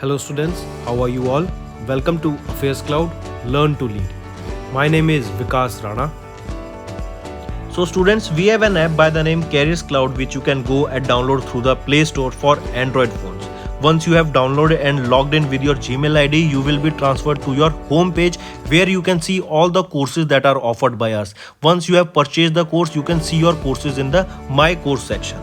Hello students, how are you all? Welcome to Affairs Cloud, Learn to Lead. My name is Vikas Rana. So students, we have an app by the name Careers Cloud which you can go and download through the Play Store for Android phones. Once you have downloaded and logged in with your Gmail ID, you will be transferred to your home page where you can see all the courses that are offered by us. Once you have purchased the course, you can see your courses in the My Course section.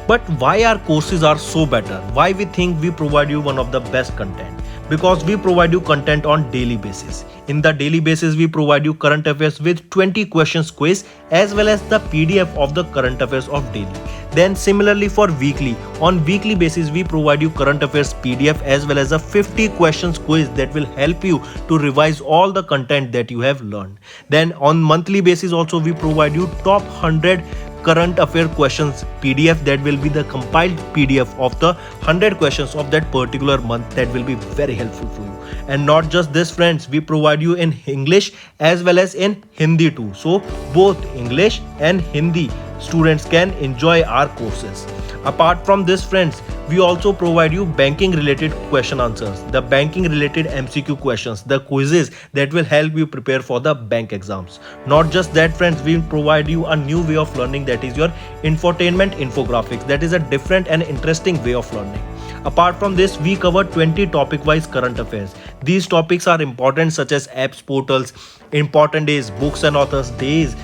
But why our courses are so better? Why we think we provide you one of the best content? Because we provide you content on daily basis. In the daily basis, we provide you current affairs with 20 questions quiz as well as the PDF of the current affairs of daily. Then similarly for weekly, on weekly basis we provide you current affairs PDF as well as a 50 questions quiz that will help you to revise all the content that you have learned. Then on monthly basis also we provide you top 100 current affair questions PDF that will be the compiled PDF of the 100 questions of that particular month that will be very helpful for you. And not just this friends, we provide you in English as well as in Hindi too. So both English and Hindi students can enjoy our courses. Apart from this friends, we also provide you banking related question answers, the banking related MCQ questions, the quizzes that will help you prepare for the bank exams. Not just that friends, we provide you a new way of learning, that is your infotainment infographics. That is a different and interesting way of learning. Apart from this, we cover 20 topic wise current affairs. These topics are important such as apps, portals, important days, books and authors days,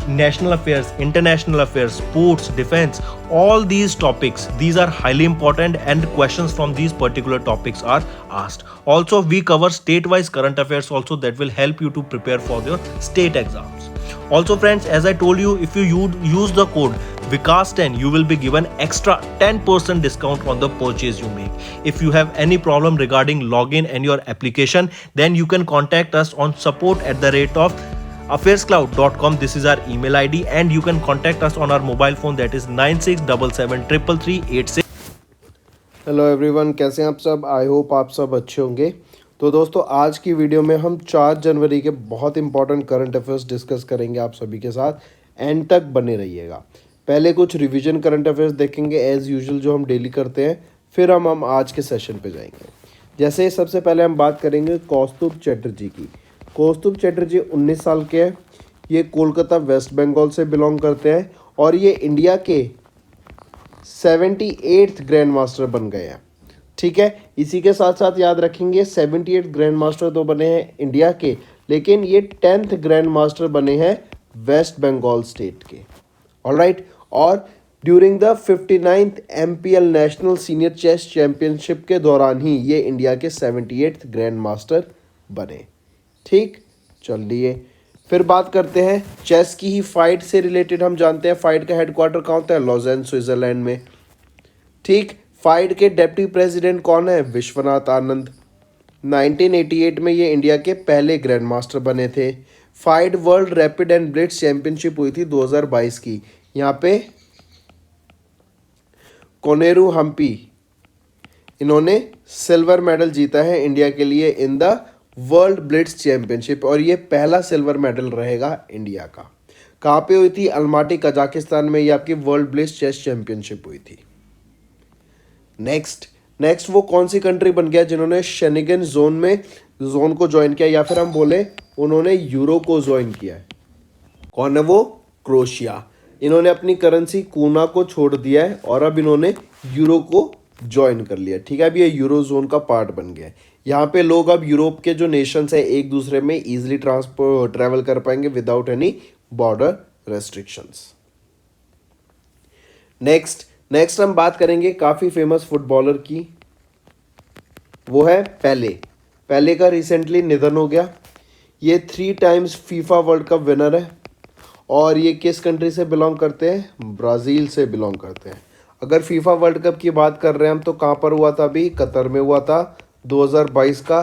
national affairs, international affairs, sports, defense, all these topics, these are highly important and questions from these particular topics are asked. Also we cover state-wise current affairs also that will help you to prepare for your state exams. Also friends, as I told you, if you use the code Vikas10, you will be given extra 10% discount on the purchase you make. If you have any problem regarding login and your application, then you can contact us on support@affairscloud.com. This is our email ID and you can contact us on our mobile phone, that is 9677333386. Hello everyone, कैसे हैं आप सब? I hope आप सब अच्छे होंगे। तो दोस्तों, आज की वीडियो में हम 4 जनवरी के बहुत इंपॉर्टेंट करंट अफेयर्स डिस्कस करेंगे आप सभी के साथ। एंड तक बने रहिएगा। पहले कुछ रिवीजन करंट अफेयर्स देखेंगे एज़ यूजुअल जो हम डेली करते हैं, फिर हम आज के सेशन पे जाएंगे। जैसे सबसे पहले हम बात करेंगे कौस्तुभ चटर्जी की। कौस्तुभ चटर्जी 19 साल के हैं। ये कोलकाता वेस्ट बंगाल से बिलोंग करते हैं और ये इंडिया के 78th ग्रैंड मास्टर बन गए हैं। ठीक है, इसी के साथ साथ याद रखेंगे 78th ग्रैंड मास्टर तो बने हैं इंडिया के, लेकिन ये 10th ग्रैंड मास्टर बने हैं वेस्ट बंगाल स्टेट के। ऑलराइट, और during the 59th MPL national senior chess championship के दौरान ही ये इंडिया के 78th ग्रैंड मास्टर बने। ठीक, चलिए फिर बात करते हैं चेस की ही फाइट से रिलेटेड। हम जानते हैं फाइट का हेडक्वार्टर कहाँ होता है? लॉजेन, स्विट्जरलैंड में। ठीक, फाइट के डेप्टी प्रेसिडेंट कौन है? विश्वनाथ आनंद। 1988 में ये इंडिया के पहले ग्रैंड मास्टर बने थे। Fight world rapid and blitz championship हुई थी 2022 की। यहाँ पे कोनेरू हम्पी, इन्होंने सिल्वर मेडल जीता है इंडिया के लिए in the world blitz championship, और ये पहला सिल्वर मेडल रहेगा इंडिया का। कहाँ पे हुई थी? अलमाटी, कजाकिस्तान में ये आपकी वर्ल्ड ब्लिट्ज चेस चैंपियनशिप हुई थी। नेक्स्ट वो कौन सी कंट्री बन गया जिन्होंने शेनिगन जोन को ज्वाइन किया, या फिर हम बोले उन्होंने यूरो को ज्वाइन किया है? कौन है वो? क्रोएशिया। इन्होंने अपनी करेंसी कूना को छोड़ दिया है और अब इन्होंने यूरो को ज्वाइन कर लिया। ठीक है, अब ये यूरो जोन का पार्ट बन गया है। यहाँ पे लोग अब यूरोप के जो नेशंस है एक दूसरे में इजीली ट्रैवल कर पाएंगे without any border restrictions. Next हम बात करेंगे काफ़ी फेमस फुटबॉलर की। वो है पेले का रिसेंटली निधन हो गया। ये 3 times FIFA world cup winner है और ये किस कंट्री से बिलोंग करते हैं? ब्राज़ील से बिलोंग करते हैं। अगर फीफा वर्ल्ड कप की बात कर रहे हैं हम, तो कहाँ पर हुआ था? अभी कतर में हुआ था 2022 का।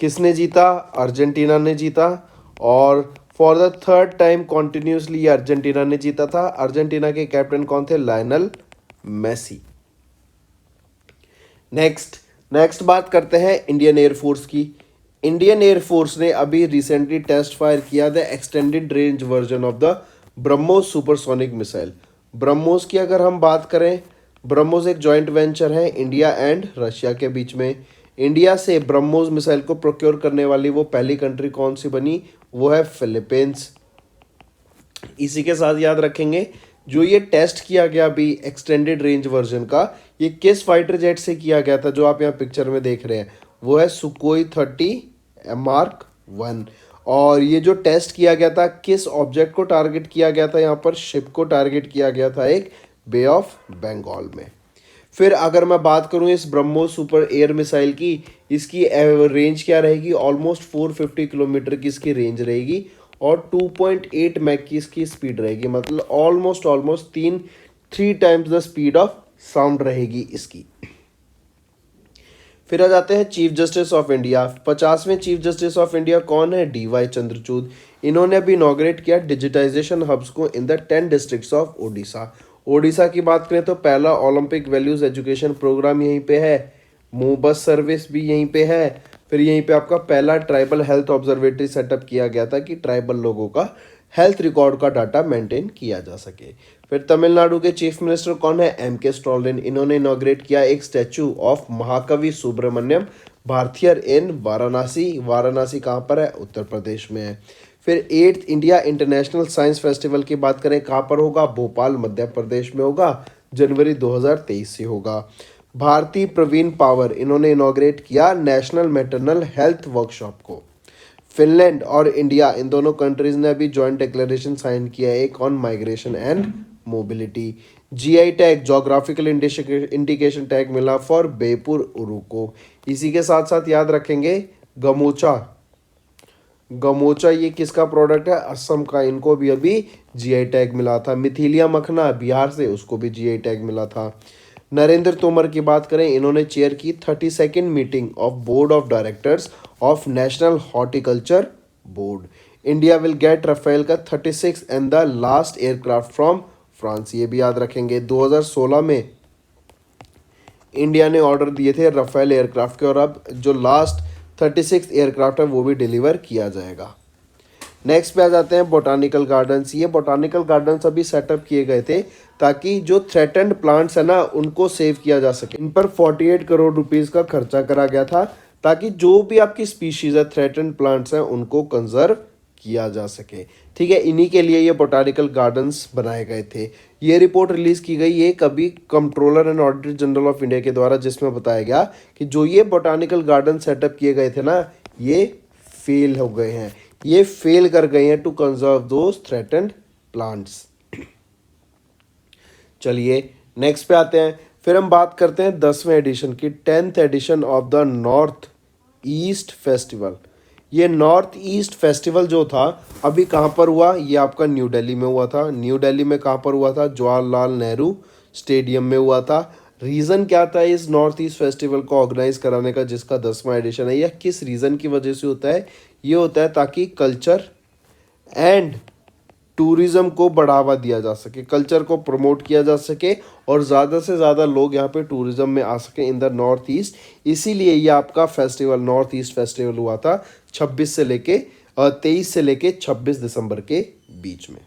किसने जीता? अर्जेंटीना ने जीता, और for the 3rd time continuously Argentina ने जीता था। अर्जेंटीना के कैप्टन कौन थे? Lionel Messi. नेक्स्ट बात करते हैं इंडियन एयरफोर्स की। इंडियन एयरफोर्स ने अभी रिसेंटली टेस्ट फायर किया the extended range version of the BrahMos supersonic missile. BrahMos की अगर हम बात करें ब्रह्मोस एक जॉइंट वेंचर है इंडिया एंड रशिया के बीच में। इंडिया से ब्रह्मोस मिसाइल को प्रोक्योर करने वाली वो पहली कंट्री कौन सी बनी, वो है फिलीपींस। इसी के साथ याद रखेंगे जो ये टेस्ट किया गया अभी एक्सटेंडेड रेंज वर्जन का, ये किस फाइटर जेट से किया गया था जो आप यहाँ पिक्चर में देख रहे हैं, वो है सुकोई 30 मार्क 1। और ये जो टेस्ट किया गया था किस ऑब्जेक्ट को टारगेट किया गया था, यहाँ पर शिप को टारगेट किया गया था एक बे ऑफ बंगाल में। फिर अगर मैं बात करूं इस ब्रह्मोस सुपर एयर मिसाइल की, इसकी रेंज क्या रहेगी, ऑलमोस्ट 450 किलोमीटर की इसकी रेंज रहेगी और 2.8 मैक की इसकी स्पीड रहेगी, मतलब almost three times the speed of sound रहेगी इसकी। फिर आ जाते हैं चीफ जस्टिस ऑफ इंडिया। 50वें चीफ जस्टिस ऑफ इंडिया कौन है, DY चंद्रचूड़। इन्होंने अभी इनॉग्रेट किया डिजिटाइजेशन हब्स को in the 10 districts of Odisha. Odisha की बात करें तो पहला ओलंपिक वैल्यूज एजुकेशन प्रोग्राम यहीं पे है, बस सर्विस भी यहीं पे है। फिर यहीं पे आपका पहला ट्राइबल हेल्थ ऑब्जर्वेटरी सेटअप किया गया था कि ट्राइबल लोगों का हेल्थ रिकॉर्ड का डाटा मेंटेन किया जा सके। फिर तमिलनाडु के चीफ मिनिस्टर कौन है, MK स्टालिन। इन्होंने इनॉग्रेट किया एक स्टैचू ऑफ महाकवि सुब्रमण्यम भारतियर इन वाराणसी। वाराणसी कहाँ पर है, उत्तर प्रदेश में है। फिर 8th India international science festival की बात करें कहाँ पर होगा, भोपाल मध्य प्रदेश में होगा, जनवरी 2023 से होगा। भारती प्रवीण पावर, इन्होंने इनॉग्रेट किया नेशनल मैटरनल हेल्थ वर्कशॉप को। फिनलैंड और इंडिया इन दोनों कंट्रीज ने अभी जॉइंट डिक्लेरेशन साइन किया है एक on migration and mobility. GI tag geographical indication tag मिला फॉर बेपुर उरु को। इसी के साथ साथ याद रखेंगे गमोचा। गमोचा ये किसका प्रोडक्ट है, असम का, इनको भी अभी GI टैग मिला था। मिथिलिया मखना बिहार से, उसको भी GI टैग मिला था। नरेंद्र तोमर की बात करें, इन्होंने चेयर की 32nd meeting of board of directors of national horticulture board. India will get Rafale का 36 and the last aircraft from France, ये भी याद रखेंगे। 2016 में इंडिया ने ऑर्डर दिए थे राफेल एयरक्राफ्ट के और अब जो लास्ट 36 एयरक्राफ्ट है वो भी डिलीवर किया जाएगा। नेक्स्ट पे आ जाते हैं बोटानिकल गार्डन्स। ये बोटानिकल गार्डन्स अभी सेटअप किए गए थे ताकि जो थ्रेटन्ड प्लांट्स है ना उनको सेव किया जा सके। इन पर 48 करोड़ रुपीस का खर्चा करा गया था ताकि जो भी आपकी स्पीशीज है थ्रेटन्ड प्लांट्स हैं उनको कंजर्व किया जा सके। ठीक है, इन्हीं के लिए ये बोटानिकल गार्डन्स बनाए गए थे। ये रिपोर्ट रिलीज की गई है कभी controller and auditor general of India के द्वारा, जिसमें बताया गया कि जो ये बोटानिकल गार्डन सेटअप किए गए थे ना ये फेल हो गए हैं, ये फेल कर गए हैं to conserve those threatened plants. चलिए नेक्स्ट पे आते हैं। फिर हम बात करते हैं 10वें एडिशन की, 10th edition of the north east festival. ये नॉर्थ ईस्ट फेस्टिवल जो था अभी कहाँ पर हुआ, ये आपका न्यू दिल्ली में हुआ था। न्यू दिल्ली में कहाँ पर हुआ था, जवाहरलाल नेहरू स्टेडियम में हुआ था। रीज़न क्या था इस नॉर्थ ईस्ट फेस्टिवल को ऑर्गेनाइज कराने का, जिसका 10वां एडिशन है, या किस रीज़न की वजह से होता है, ये होता है ताकि कल्चर एंड टूरिज़्म को बढ़ावा दिया जा सके, कल्चर को प्रमोट किया जा सके और ज़्यादा से ज़्यादा लोग यहाँ पे टूरिज़्म में आ सके इन द नॉर्थ ईस्ट। इसीलिए ये आपका फेस्टिवल नॉर्थ ईस्ट फेस्टिवल हुआ था 23 से लेके 26 दिसंबर के बीच में।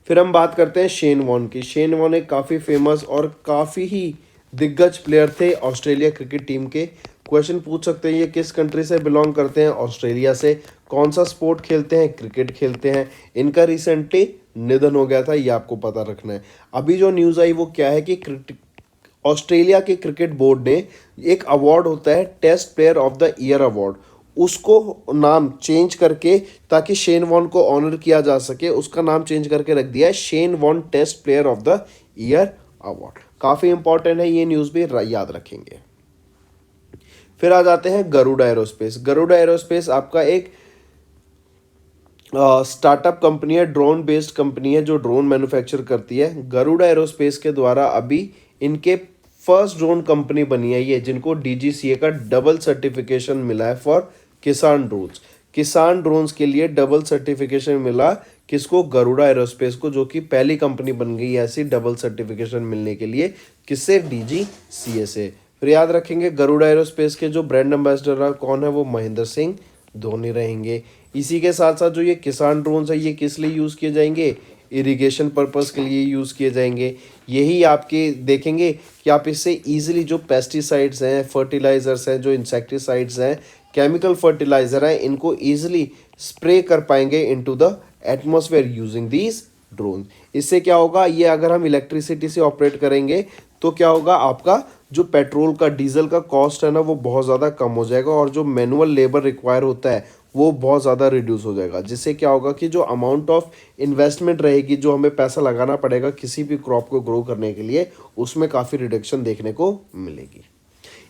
फिर हम बात करते हैं शेन वॉर्न की। शेन वॉर्न एक काफ़ी फेमस और काफ़ी ही दिग्गज प्लेयर थे ऑस्ट्रेलिया क्रिकेट टीम के। क्वेश्चन पूछ सकते हैं ये किस कंट्री से बिलोंग करते हैं, ऑस्ट्रेलिया से। कौन सा स्पोर्ट खेलते हैं, क्रिकेट खेलते हैं। इनका रिसेंटली निधन हो गया था, ये आपको पता रखना है। अभी जो न्यूज़ आई वो क्या है कि ऑस्ट्रेलिया के क्रिकेट बोर्ड ने एक अवार्ड होता है test player of the year award, उसको नाम चेंज करके ताकि शेन वॉर्न को ऑनर किया जा सके, उसका नाम चेंज करके रख दिया है Shane Warne test player of the year award. काफ़ी इंपॉर्टेंट है, ये न्यूज़ भी याद रखेंगे। फिर आ जाते हैं गरुड़ एरोस्पेस। गरुड़ एरोस्पेस आपका एक स्टार्टअप कंपनी है, ड्रोन बेस्ड कंपनी है जो ड्रोन मैन्युफैक्चर करती है। गरुड़ एरोस्पेस के द्वारा अभी इनके फर्स्ट ड्रोन कंपनी बनी है ये, जिनको DGCA का डबल सर्टिफिकेशन मिला है फॉर किसान ड्रोन्स। किसान ड्रोन्स के लिए डबल सर्टिफिकेशन मिला किसको, गरुड़ा एरोस्पेस को, जो कि पहली कंपनी बन गई ऐसी डबल सर्टिफिकेशन मिलने के लिए। किससे, DGCA से। फिर याद रखेंगे गरुड़ा एरोस्पेस के जो ब्रांड एम्बेसडर कौन है, वो महेंद्र सिंह धोनी रहेंगे। इसी के साथ साथ जो ये किसान ड्रोन्स है ये किस लिए यूज़ किए जाएंगे, इरिगेशन पर्पस के लिए यूज़ किए जाएंगे। यही आपके देखेंगे कि आप इससे इजीली जो पेस्टिसाइड्स हैं, फर्टिलाइजर्स हैं, जो इंसेक्टिसाइड्स हैं, केमिकल फर्टिलाइजर हैं, इनको इजीली स्प्रे कर पाएंगे into the atmosphere using these drone. इससे क्या होगा, ये अगर हम इलेक्ट्रिसिटी से ऑपरेट करेंगे तो क्या होगा, आपका जो पेट्रोल का डीजल का कॉस्ट है ना वो बहुत ज़्यादा कम हो जाएगा और जो मैनुअल लेबर रिक्वायर होता है वो बहुत ज़्यादा रिड्यूस हो जाएगा। जिससे क्या होगा कि जो अमाउंट ऑफ इन्वेस्टमेंट रहेगी, जो हमें पैसा लगाना पड़ेगा किसी भी क्रॉप को ग्रो करने के लिए, उसमें काफ़ी रिडक्शन देखने को मिलेगी।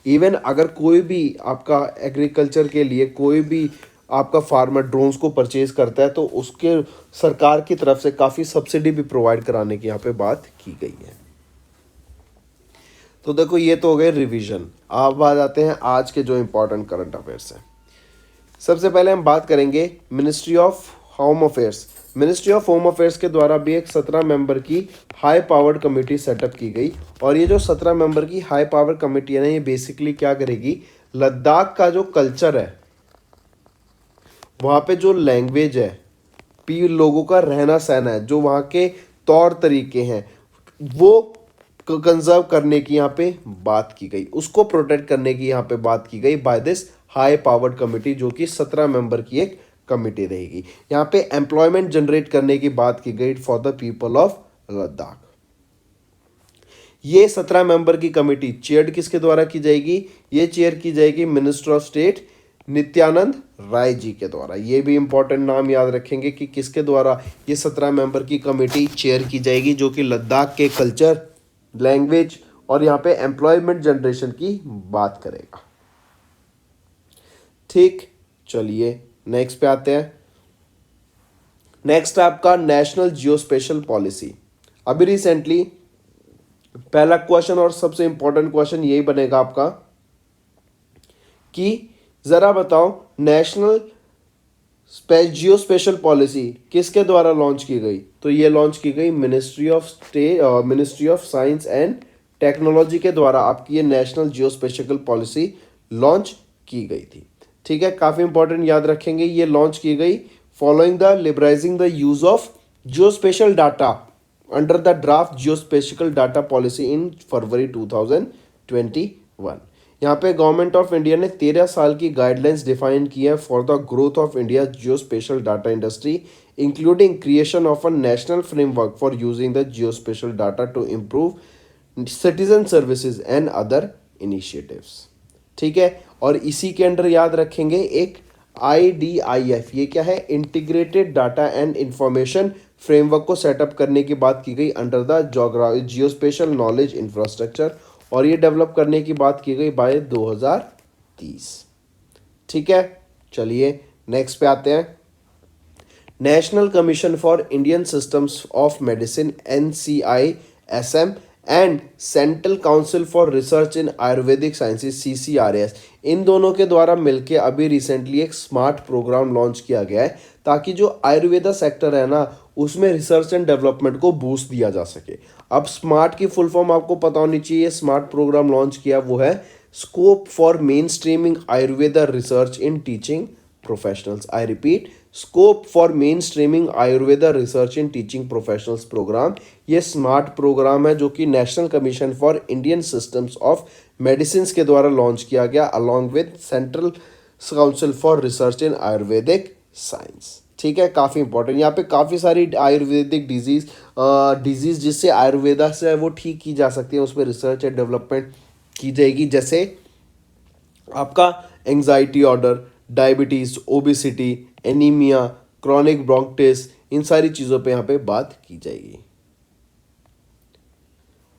इवन अगर कोई भी आपका एग्रीकल्चर के लिए कोई भी आपका फार्मर ड्रोन्स को परचेज करता है तो उसके सरकार की तरफ से काफ़ी सब्सिडी भी प्रोवाइड कराने की यहाँ पे बात की गई है। तो देखो ये तो हो गए रिवीजन। अब आ जाते हैं आज के जो इम्पोर्टेंट करंट अफेयर्स हैं। सबसे पहले हम बात करेंगे ministry of home affairs. Ministry of home affairs के द्वारा भी एक 17 मेंबर की हाई पावर्ड कमेटी सेटअप की गई और ये जो 17 मेंबर की हाई पावर कमेटी है ना, ये बेसिकली क्या करेगी, लद्दाख का जो कल्चर है, वहाँ पे जो लैंग्वेज है, लोगों का रहना सहना है, जो वहाँ के तौर तरीके हैं, वो कंजर्व करने की यहाँ पे बात की गई, उसको प्रोटेक्ट करने की यहाँ पे बात की गई by this high powered committee, जो कि 17 मेंबर की एक कमेटी रहेगी। यहाँ पे एम्प्लॉयमेंट जनरेट करने की बात की गई for the people of Ladakh. ये 17 मेंबर की कमेटी चेयर किसके द्वारा की जाएगी, ये चेयर की जाएगी minister of state Nityanand Rai ji के द्वारा। ये भी इंपॉर्टेंट नाम याद रखेंगे कि किसके द्वारा ये 17 मेंबर की कमेटी चेयर की जाएगी, जो कि लद्दाख के कल्चर, लैंग्वेज और यहाँ पे एम्प्लॉयमेंट जनरेशन की बात करेगा। ठीक, चलिए नेक्स्ट पे आते हैं। नेक्स्ट आपका नेशनल जियोस्पेशल पॉलिसी। अभी रिसेंटली पहला क्वेश्चन और सबसे इंपॉर्टेंट क्वेश्चन यही बनेगा आपका कि जरा बताओ नेशनल जियोस्पेशल पॉलिसी किसके द्वारा लॉन्च की गई। तो ये लॉन्च की गई ministry of science and technology के द्वारा आपकी ये नेशनल जियोस्पेशल पॉलिसी लॉन्च की गई थी। ठीक है, काफ़ी इंपॉर्टेंट याद रखेंगे। ये लॉन्च की गई following the liberalizing the use of geospatial data under the draft geospatial data policy in February 2021। यहाँ पे गवर्नमेंट ऑफ इंडिया ने 13 साल की गाइडलाइंस डिफाइन की है for the growth of India geospatial data industry, including creation of a national framework for using the geospatial data to improve citizen services and other initiatives. ठीक है, और इसी के अंडर याद रखेंगे एक IDIF, ये क्या है, integrated data and information framework को सेटअप करने की बात की गई under the geospatial knowledge infrastructure, और ये डेवलप करने की बात की गई बाय 2030। ठीक है, चलिए नेक्स्ट पे आते हैं। National commission for Indian systems of medicine NCISM and central council for research in Ayurvedic sciences CCRS, इन दोनों के द्वारा मिलके अभी रिसेंटली एक स्मार्ट प्रोग्राम लॉन्च किया गया है ताकि जो आयुर्वेदा सेक्टर है ना उसमें रिसर्च एंड डेवलपमेंट को बूस्ट दिया जा सके। अब स्मार्ट की फुल फॉर्म आपको पता होनी चाहिए। स्मार्ट प्रोग्राम लॉन्च किया वो है scope for main streaming Ayurveda research in teaching professionals. I repeat, scope for main streaming Ayurveda research in teaching professionals programme. ये स्मार्ट प्रोग्राम है जो कि national commission for Indian systems of medicine के द्वारा launch किया गया along with central council for research in Ayurvedic science. ठीक है, काफ़ी इंपॉर्टेंट। यहाँ पे काफ़ी सारी आयुर्वेदिक डिजीज़ जिससे आयुर्वेदा से वो ठीक की जा सकती है, उस पर रिसर्च एंड डेवलपमेंट की जाएगी। जैसे आपका anxiety order, diabetes, obesity, anaemia, chronic bronchitis, इन सारी चीज़ों पे यहाँ पे बात की जाएगी।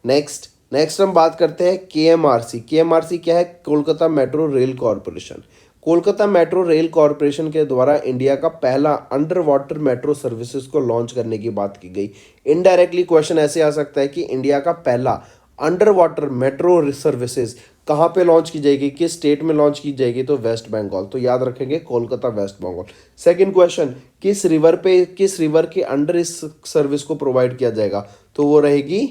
नेक्स्ट हम बात करते हैं KMRC। KMRC क्या है? Kolkata metro rail corporation. Kolkata metro rail corporation के द्वारा इंडिया का पहला अंडर वाटर मेट्रो सर्विसेज को लॉन्च करने की बात की गई। इनडायरेक्टली क्वेश्चन ऐसे आ सकता है कि इंडिया का पहला अंडर वाटर मेट्रो सर्विसेज कहाँ पे लॉन्च की जाएगी, किस स्टेट में लॉन्च की जाएगी? तो वेस्ट बंगाल। तो याद रखेंगे कोलकाता वेस्ट बंगाल। सेकंड क्वेश्चन, किस रिवर के अंडर इस सर्विस को प्रोवाइड किया जाएगा? तो वो रहेगी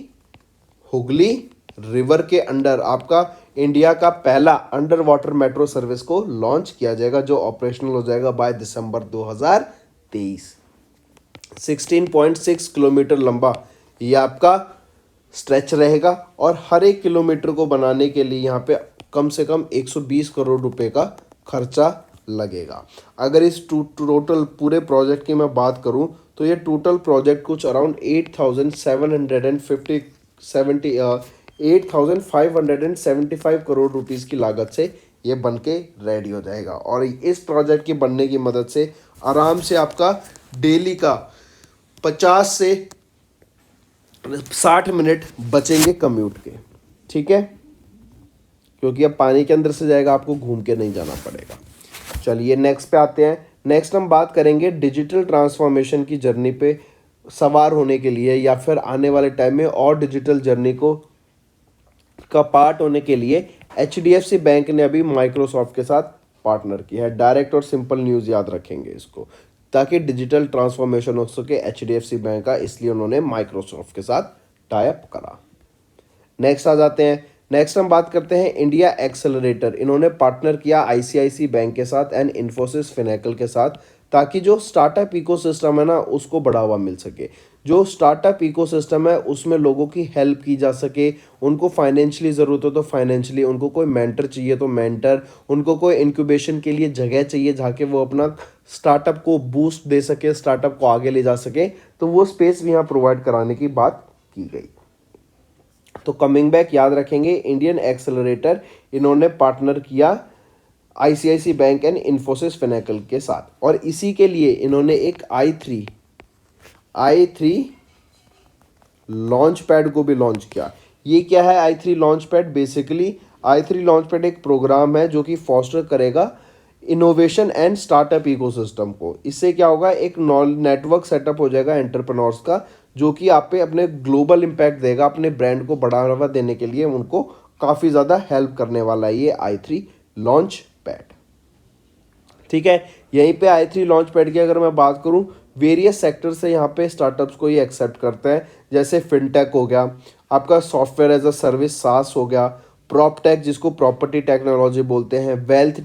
हुगली रिवर के अंडर आपका इंडिया का पहला अंडर वाटर मेट्रो सर्विस को लॉन्च किया जाएगा, जो ऑपरेशनल हो जाएगा बाय दिसंबर 2023। 16.6 किलोमीटर लंबा ये आपका स्ट्रेच रहेगा और हर एक किलोमीटर को बनाने के लिए यहाँ पे कम से कम 120 करोड़ रुपए का खर्चा लगेगा। अगर इस टोटल पूरे प्रोजेक्ट की मैं बात करूं तो ये टोटल प्रोजेक्ट कुछ अराउंड 8,575 करोड़ रुपीस की लागत से ये बन के रेडी हो जाएगा। और इस प्रोजेक्ट के बनने की मदद से आराम से आपका डेली का 50 से 60 मिनट बचेंगे कम्यूट के, ठीक है, क्योंकि अब पानी के अंदर से जाएगा, आपको घूम के नहीं जाना पड़ेगा। चलिए नेक्स्ट पे आते हैं। नेक्स्ट हम बात करेंगे डिजिटल ट्रांसफॉर्मेशन की जर्नी पे सवार होने के लिए या फिर आने वाले टाइम में और डिजिटल जर्नी को का पार्ट होने के लिए HDFC बैंक ने अभी माइक्रोसॉफ्ट के साथ पार्टनर किया है। डायरेक्ट और सिंपल न्यूज़ याद रखेंगे इसको, ताकि डिजिटल ट्रांसफॉर्मेशन हो सके HDFC बैंक का, इसलिए उन्होंने माइक्रोसॉफ्ट के साथ टाई अप करा। नेक्स्ट आ जाते हैं। नेक्स्ट हम बात करते हैं इंडिया एक्सेलरेटर। इन्होंने पार्टनर किया ICICI बैंक के साथ एंड इन्फोसिस फिनेकल के साथ, ताकि जो स्टार्टअप इकोसिस्टम है ना उसको बढ़ावा मिल सके। जो स्टार्टअप इकोसिस्टम है उसमें लोगों की हेल्प की जा सके, उनको फाइनेंशियली ज़रूरत हो तो फाइनेंशियली, उनको कोई मेंटर चाहिए तो मेंटर, उनको कोई इंक्यूबेशन के लिए जगह चाहिए जहाँ के वो अपना स्टार्टअप को बूस्ट दे सके, स्टार्टअप को आगे ले जा सके, तो वो स्पेस भी यहाँ प्रोवाइड कराने की बात की गई। तो कमिंग बैक याद रखेंगे, इंडियन एक्सेलरेटर इन्होंने पार्टनर किया ICICI bank and Infosys Finacle के साथ, और इसी के लिए इन्होंने एक i3 लॉन्च पैड को भी लॉन्च किया। ये क्या है i3 launch pad? Basically i3 launch pad एक प्रोग्राम है जो कि फॉस्टर करेगा इनोवेशन एंड स्टार्टअप इकोसिस्टम को। इससे क्या होगा, एक नेटवर्क सेटअप हो जाएगा एंटरप्रेन्योर्स का, जो कि आप पे अपने ग्लोबल इम्पैक्ट देगा, अपने ब्रांड को बढ़ावा देने के लिए उनको काफ़ी ज़्यादा हेल्प करने वाला है ये i3 लॉन्च पैड, ठीक है। यहीं पे i3 लॉन्च पैड की अगर मैं बात करूं, वेरियस सेक्टर से यहाँ पे स्टार्टअप्स को ये एक्सेप्ट करते हैं, जैसे फिनटेक हो गया, आपका software as a service SaaS हो गया, प्रॉपटेक जिसको प्रॉपर्टी टेक्नोलॉजी बोलते हैं, वेल्थ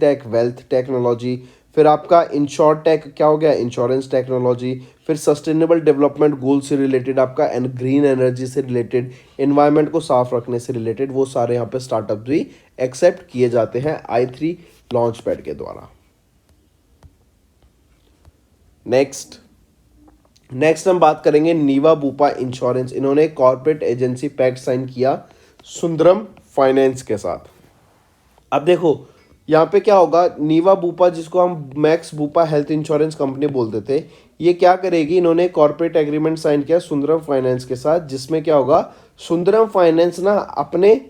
टेक्नोलॉजी, फिर आपका इंश्योरटेक क्या हो गया, इंश्योरेंस टेक्नोलॉजी, फिर सस्टेनेबल डेवलपमेंट गोल से रिलेटेड आपका ग्रीन एनर्जी से रिलेटेड, एनवायरनमेंट को साफ रखने से रिलेटेड, वो सारे यहाँ पे स्टार्टअप भी एक्सेप्ट किए जाते हैं i3 लॉन्च पैड के द्वारा। नेक्स्ट हम बात करेंगे नीवा बूपा इंश्योरेंस। इन्होंने कॉर्पोरेट एजेंसी पैक्ट साइन किया सुंदरम फाइनेंस के साथ। अब देखो यहाँ पे क्या होगा, नीवा बूपा जिसको हम max Bupa health insurance company बोलते थे, ये क्या करेगी, इन्होंने कॉर्पोरेट एग्रीमेंट साइन किया सुंदरम फाइनेंस के साथ, जिसमें क्या होगा, सुंदरम फाइनेंस ना अपने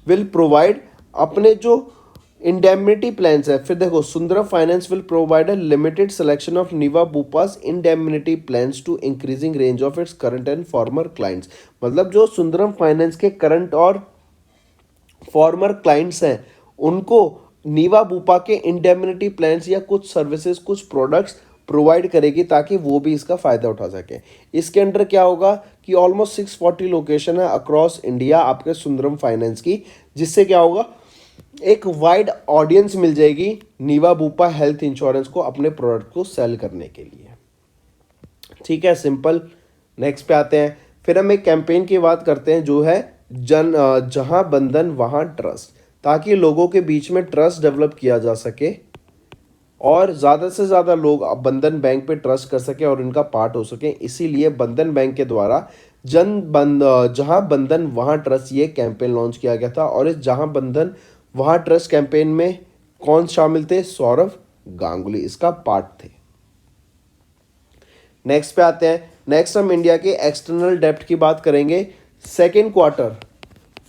विल प्रोवाइड अपने जो इंडेमनिटी प्लान्स है। फिर देखो, Sundaram finance will provide a limited selection of Niva Bupa's indemnity plans to increasing range of its current and former clients. मतलब जो सुंदरम फाइनेंस के करंट और फॉर्मर क्लाइंट्स हैं, उनको नीवा बूपा के इंडेमनिटी प्लान्स या कुछ सर्विसेज, कुछ प्रोडक्ट्स प्रोवाइड करेगी, ताकि वो भी इसका फ़ायदा उठा सके। इसके अंडर क्या होगा कि ऑलमोस्ट 640 लोकेशन है अक्रॉस इंडिया आपके सुंदरम फाइनेंस की, जिससे क्या होगा, एक वाइड ऑडियंस मिल जाएगी नीवा बूपा हेल्थ इंश्योरेंस को अपने प्रोडक्ट को सेल करने के लिए, ठीक है, सिंपल। नेक्स्ट पे आते हैं। फिर हम एक कैंपेन की बात करते हैं जो है जहां बंधन वहां ट्रस्ट, ताकि लोगों के बीच में ट्रस्ट डेवलप किया जा सके और ज़्यादा से ज़्यादा लोग बंधन बैंक पे ट्रस्ट कर सके और इनका पार्ट हो सके। इसीलिए बंधन बैंक के द्वारा जहां बंधन वहां ट्रस्ट ये कैंपेन लॉन्च किया गया था। और इस जहां बंधन वहां ट्रस्ट कैंपेन में कौन शामिल थे? सौरव गांगुली इसका पार्ट थे। नेक्स्ट पे आते हैं। नेक्स्ट हम इंडिया के एक्सटर्नल डेब्ट की बात करेंगे। Second quarter,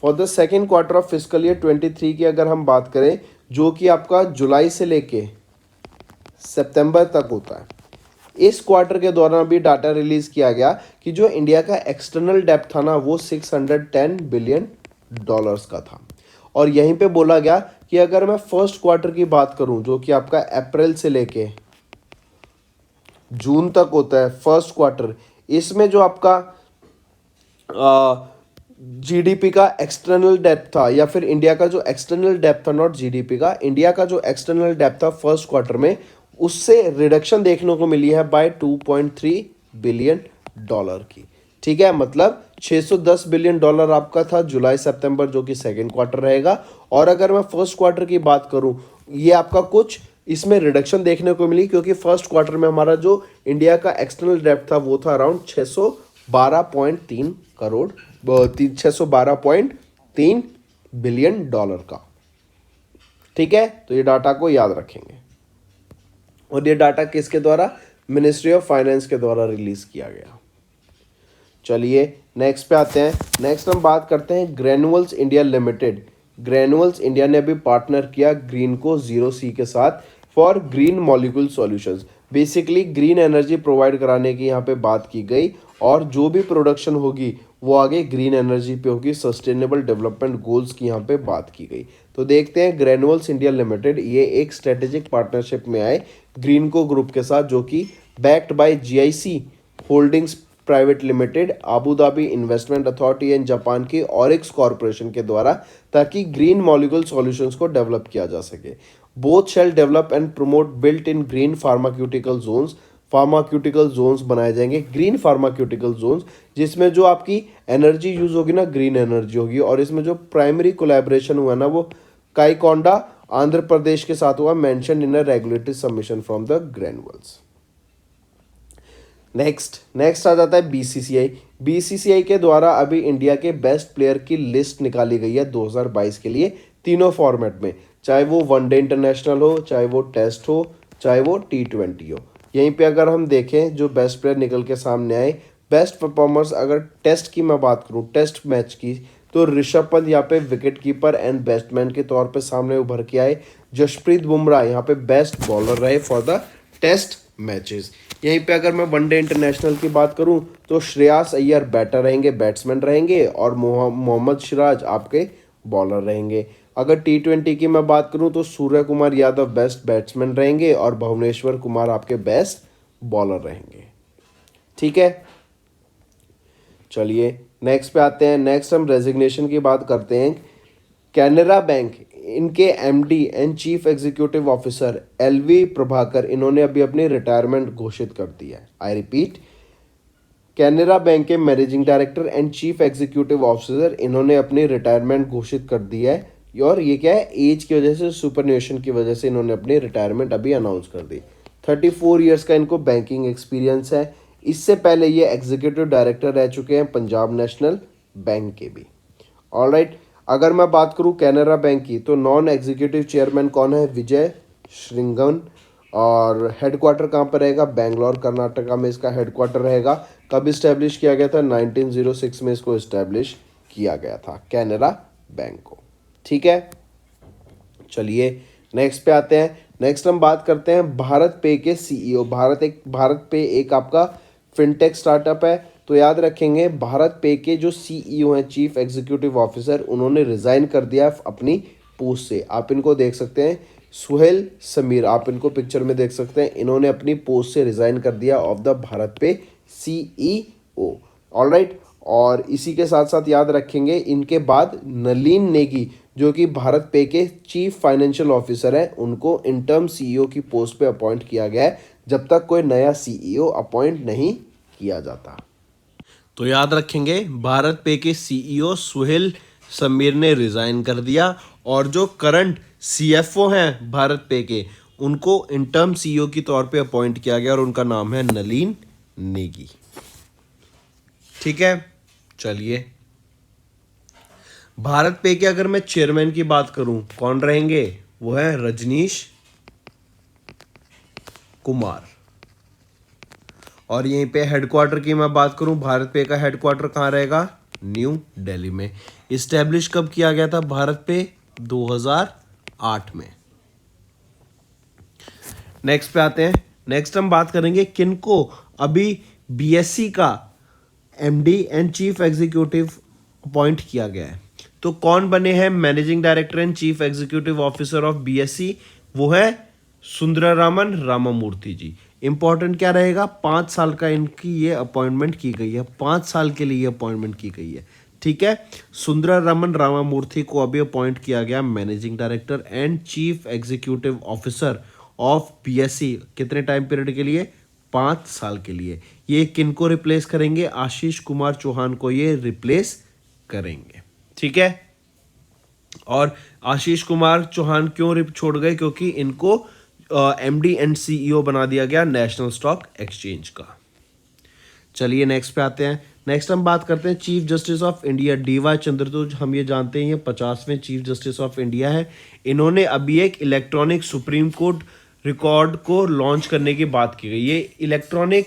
for the second quarter of fiscal year 23 की अगर हम बात करें, जो कि आपका जुलाई से लेके सितंबर तक होता है, इस क्वार्टर के दौरान भी डाटा रिलीज किया गया कि जो इंडिया का एक्सटर्नल डेब्ट था ना, वो $610 बिलियन का था। और यहीं पे बोला गया कि अगर मैं फर्स्ट क्वार्टर की बात करूं, जो कि आपका अप्रैल से लेके जून तक होता है, फर्स्ट क्वार्टर, इसमें जो आपका जीडीपी का एक्सटर्नल डेब्ट था, या फिर इंडिया का जो एक्सटर्नल डेब्ट था, नॉट जीडीपी का, इंडिया का जो एक्सटर्नल डेब्ट था फर्स्ट क्वार्टर में, उससे रिडक्शन देखने को मिली है बाय $2.3 बिलियन की, ठीक है। मतलब $610 बिलियन आपका था जुलाई सितंबर, जो कि सेकेंड क्वार्टर रहेगा। और अगर मैं फर्स्ट क्वार्टर की बात करूं, ये आपका कुछ इसमें रिडक्शन देखने को मिली, क्योंकि फर्स्ट क्वार्टर में हमारा जो इंडिया का एक्सटर्नल डेब्ट था वो था अराउंड 612.3 करोड़, 612.3 बिलियन डॉलर का। ठीक है, तो ये डाटा को याद रखेंगे। और ये डाटा किसके द्वारा? मिनिस्ट्री ऑफ फाइनेंस के द्वारा रिलीज किया गया। चलिए नेक्स्ट पे आते हैं। नेक्स्ट हम बात करते हैं Granules India limited. Granules India ने अभी पार्टनर किया ग्रीनको 0C के साथ for green molecule solutions. Basically green energy provide कराने की यहाँ पे बात की गई, और जो भी प्रोडक्शन होगी वो आगे ग्रीन एनर्जी पे होगी। सस्टेनेबल डेवलपमेंट गोल्स की यहाँ पे बात की गई। तो देखते हैं ग्रैन्युअल्स इंडिया लिमिटेड ये एक स्ट्रेटेजिक पार्टनरशिप में आए ग्रीनको ग्रुप के साथ, जो कि backed by GIC holdings private limited, Abu Dhabi investment authority and Japan की ऑरिक्स कॉर्पोरेशन के द्वारा, ताकि ग्रीन मॉलिक्यूल सॉल्यूशंस को डेवलप किया जा सके। Both shall develop and promote built in green pharmaceutical zones. Pharmaceutical zones बनाए जाएंगे, ग्रीन फार्माक्यूटिकल जोन्स, जिसमें जो आपकी एनर्जी यूज होगी ना, ग्रीन एनर्जी होगी। और इसमें जो प्राइमरी कोलैबोरेशन हुआ ना, वो काईकोंडा आंध्र प्रदेश के साथ हुआ, mention in a regulatory submission from the granules. Next आ जाता है BCCI। BCCI के द्वारा अभी इंडिया के बेस्ट प्लेयर की लिस्ट निकाली गई है 2022 के लिए, तीनों फॉर्मेट में, चाहे वो वनडे इंटरनेशनल हो, चाहे वो टेस्ट हो, चाहे वो T20 हो। यहीं पे अगर हम देखें जो बेस्ट प्लेयर निकल के सामने आए, बेस्ट परफॉर्मर्स, अगर टेस्ट की मैं बात करूँ, टेस्ट मैच की, तो ऋषभ पंत यहाँ पे विकेट कीपर एंड बैट्समैन के तौर पे सामने उभर के आए। जसप्रीत बुमराह यहाँ पे बेस्ट बॉलर रहे फॉर द टेस्ट मैचेस। यहीं पे अगर मैं वनडे इंटरनेशनल की बात करूं, तो श्रेयस अय्यर बैटर रहेंगे, बैट्समैन रहेंगे, और मोहम्मद सिराज आपके बॉलर रहेंगे। अगर T20 की मैं बात करूं, तो सूर्य कुमार यादव बेस्ट बैट्समैन रहेंगे, और भुवनेश्वर कुमार आपके बेस्ट बॉलर रहेंगे। ठीक है, चलिए नेक्स्ट पे आते हैं। नेक्स्ट हम रेजिग्नेशन की बात करते हैं। कैनरा बैंक, इनके MD and chief executive officer LV Prabhakar, इन्होंने अभी अपनी रिटायरमेंट घोषित कर दी है। आई रिपीट, कैनरा बैंक के managing director and chief executive officer, इन्होंने अपनी रिटायरमेंट घोषित कर दी है। और ये क्या है, एज की वजह से, सुपरन्यूशन की वजह से इन्होंने अपनी रिटायरमेंट अभी अनाउंस कर दी। 34 ईयर्स का इनको बैंकिंग एक्सपीरियंस है। इससे पहले ये एग्जीक्यूटिव डायरेक्टर रह चुके हैं पंजाब नेशनल बैंक के भी। ऑलराइट, अगर मैं बात करूं कैनरा बैंक की, तो नॉन एग्जीक्यूटिव चेयरमैन कौन है? विजय श्रिंगन। और हेडक्वार्टर कहाँ पर रहेगा? बेंगलोर कर्नाटका में इसका हेडक्वार्टर रहेगा। कब इस्टेब्लिश किया गया था? 1906 में इसको इस्टेब्लिश किया गया था कैनरा बैंक को। ठीक है, चलिए नेक्स्ट पे आते हैं। नेक्स्ट हम बात करते हैं भारत पे के CEO। भारत पे एक आपका फिनटेक स्टार्टअप है। तो याद रखेंगे, भारत पे के जो CEO हैं, चीफ एग्जीक्यूटिव ऑफिसर, उन्होंने रिजाइन कर दिया अपनी पोस्ट से। आप इनको देख सकते हैं, सुहेल समीर, आप इनको पिक्चर में देख सकते हैं। इन्होंने अपनी पोस्ट से रिजाइन कर दिया ऑफ द भारत पे CEO। ऑलराइट, और इसी के साथ साथ याद रखेंगे, इनके बाद नलीन नेगी, जो कि भारत पे के चीफ फाइनेंशियल ऑफिसर हैं, उनको इंटर्म CEO की पोस्ट पे अपॉइंट किया गया है, जब तक कोई नया CEO अपॉइंट नहीं किया जाता। तो याद रखेंगे, भारत पे के CEO सुहेल समीर ने रिजाइन कर दिया, और जो करंट CFO हैं भारत पे के, उनको इंटर्म CEO के तौर पे अपॉइंट किया गया, और उनका नाम है नलीन नेगी। ठीक है, चलिए भारत पे के अगर मैं चेयरमैन की बात करूं, कौन रहेंगे? वो है रजनीश कुमार। और यहीं पे हेडक्वार्टर की मैं बात करूं, भारत पे का हेडक्वार्टर कहाँ रहेगा? न्यू दिल्ली में। इस्टेब्लिश कब किया गया था भारत पे? 2008 में। नेक्स्ट पे आते हैं। नेक्स्ट हम बात करेंगे किनको अभी BSE का MD and chief executive appoint किया गया है। तो कौन बने हैं managing director and chief executive officer of BSE? वो है सुंदरारामन रामामूर्ति जी। इंपॉर्टेंट क्या रहेगा? 5 साल का इनकी ये अपॉइंटमेंट की गई है, 5 साल के लिए ये अपॉइंटमेंट की गई है। ठीक है, सुंदरारामन रामामूर्ति को अभी अपॉइंट किया गया managing director and chief executive officer of BSE। कितने टाइम पीरियड के लिए? 5 साल के लिए। ये किनको रिप्लेस करेंगे? आशीष कुमार चौहान को ये रिप्लेस करेंगे। ठीक है, और आशीष कुमार चौहान क्यों छोड़ गए? क्योंकि इनको एमडी एंड सीईओ बना दिया गया नेशनल स्टॉक एक्सचेंज का। चलिए नेक्स्ट पे आते हैं। नेक्स्ट हम बात करते हैं chief justice of India D Y Chandrachud. हम ये जानते हैं ये 50वें चीफ जस्टिस ऑफ इंडिया है। इन्होंने अभी एक इलेक्ट्रॉनिक सुप्रीम कोर्ट रिकॉर्ड को लॉन्च करने की बात की गई। ये electronic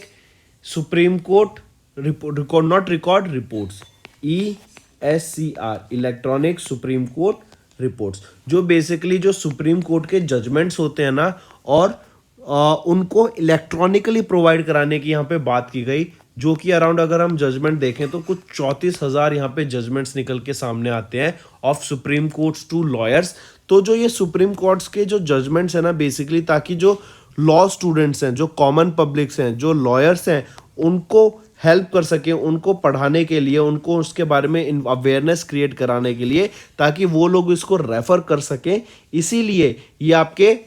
supreme court record, not record, reports, ESCR, electronic supreme court reports, जो बेसिकली जो सुप्रीम कोर्ट के जजमेंट्स होते हैं ना, और उनको इलेक्ट्रॉनिकली प्रोवाइड कराने की यहाँ पे बात की गई, जो कि अराउंड अगर हम जजमेंट देखें तो कुछ 34,000 यहाँ पे जजमेंट्स निकल के सामने आते हैं of supreme courts to lawyers. तो जो ये सुप्रीम कोर्ट्स के जो जजमेंट्स हैं ना, बेसिकली ताकि जो लॉ स्टूडेंट्स हैं, जो कॉमन पब्लिक्स हैं, जो लॉयर्स हैं, उनको हेल्प कर सके, उनको पढ़ाने के लिए, उनको उसके बारे में अवेयरनेस क्रिएट कराने के लिए, ताकि वो लोग इसको रेफर कर सकें। इसीलिए ये आपके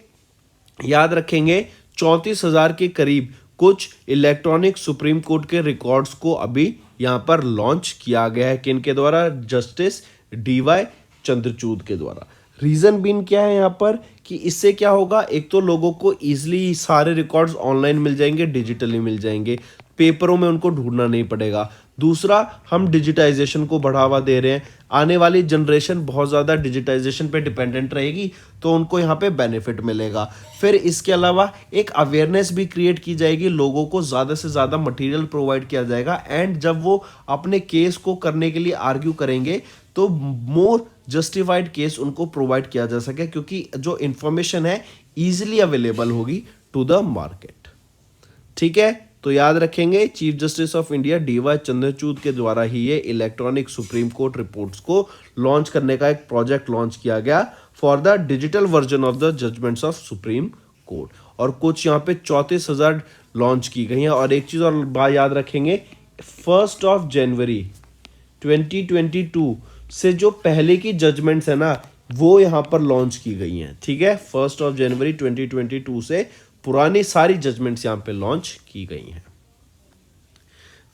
याद रखेंगे 34,000 के करीब कुछ इलेक्ट्रॉनिक सुप्रीम कोर्ट के रिकॉर्ड्स को अभी यहाँ पर लॉन्च किया गया है। किनके द्वारा? जस्टिस डीवाई चंद्रचूड़ के द्वारा। रीजन बीन क्या है यहाँ पर कि इससे क्या होगा? एक तो लोगों को इजीली सारे रिकॉर्ड्स ऑनलाइन मिल जाएंगे, डिजिटली मिल जाएंगे, पेपरों में उनको ढूंढना नहीं पड़ेगा। दूसरा, हम डिजिटाइजेशन को बढ़ावा दे रहे हैं। आने वाली जनरेशन बहुत ज़्यादा डिजिटाइजेशन पे डिपेंडेंट रहेगी, तो उनको यहाँ पे बेनिफिट मिलेगा। फिर इसके अलावा एक अवेयरनेस भी क्रिएट की जाएगी, लोगों को ज़्यादा से ज़्यादा मटेरियल प्रोवाइड किया जाएगा, एंड जब वो अपने केस को करने के लिए आर्ग्यू करेंगे तो मोर जस्टिफाइड केस उनको प्रोवाइड किया जा सके, क्योंकि जो इन्फॉर्मेशन है ईजिली अवेलेबल होगी टू द मार्केट। ठीक है, तो याद रखेंगे chief justice of India D Y Chandrachud के द्वारा ही ये इलेक्ट्रॉनिक सुप्रीम कोर्ट रिपोर्ट्स को लॉन्च करने का एक प्रोजेक्ट लॉन्च किया गया for the digital version of the judgments of supreme court. और कुछ यहाँ पे 34,000 लॉन्च की गई हैं। और एक चीज़ और बात याद रखेंगे, 1 जनवरी 2022 से जो पहले की जजमेंट्स है ना, वो यहाँ पर लॉन्च की गई हैं। ठीक है, 1 जनवरी 2022 से पुरानी सारी जजमेंट्स यहाँ पे लॉन्च की गई हैं।